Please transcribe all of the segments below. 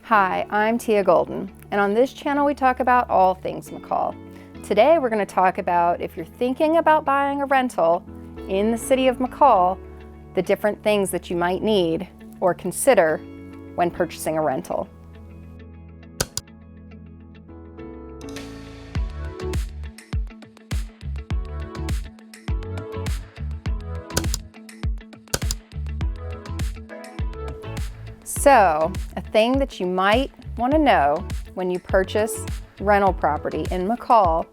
Hi, I'm Teia Golden, and on this channel we talk about all things McCall. Today we're going to talk about if you're thinking about buying a rental in the city of McCall, the different things that you might need or consider when purchasing a rental. So, a thing that you might want to know when you purchase rental property in McCall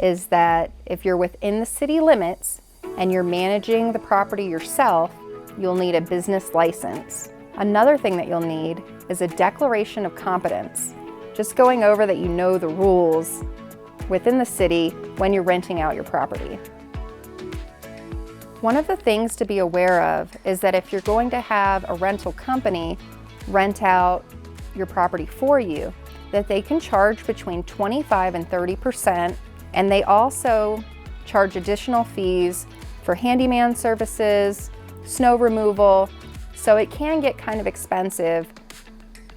is that if you're within the city limits and you're managing the property yourself, you'll need a business license. Another thing that you'll need is a declaration of competence, just going over that you know the rules within the city when you're renting out your property. One of the things to be aware of is that if you're going to have a rental company rent out your property for you, that they can charge between 25 and 30%, and they also charge additional fees for handyman services, snow removal, so it can get kind of expensive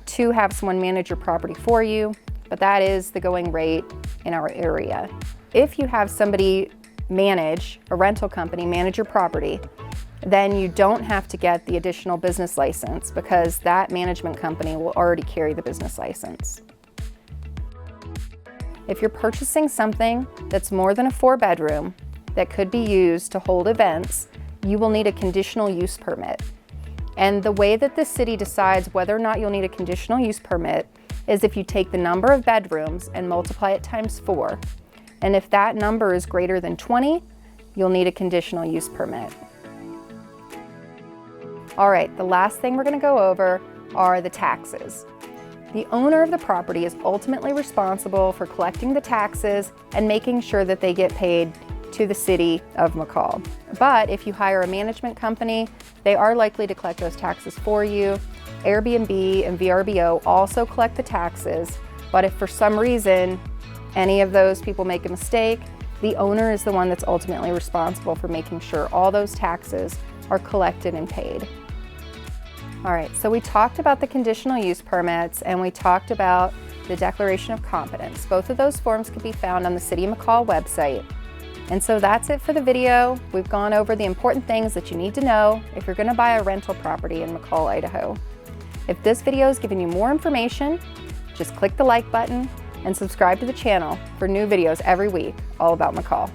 to have someone manage your property for you, but that is the going rate in our area. If you have somebody manage, a rental company manage your property, then you don't have to get the additional business license because that management company will already carry the business license. If you're purchasing something that's more than a 4-bedroom that could be used to hold events, you will need a conditional use permit. And the way that the city decides whether or not you'll need a conditional use permit is if you take the number of bedrooms and multiply it times 4. And if that number is greater than 20, you'll need a conditional use permit. All right, the last thing we're going to go over are the taxes. The owner of the property is ultimately responsible for collecting the taxes and making sure that they get paid to the city of McCall. But if you hire a management company, they are likely to collect those taxes for you. Airbnb and VRBO also collect the taxes, but if for some reason any of those people make a mistake, the owner is the one that's ultimately responsible for making sure all those taxes are collected and paid. All right, so we talked about the conditional use permits and we talked about the declaration of competence. Both of those forms can be found on the City of McCall website. And so that's it for the video. We've gone over the important things that you need to know if you're going to buy a rental property in McCall, Idaho. If this video has given you more information, just click the like button and subscribe to the channel for new videos every week all about McCall.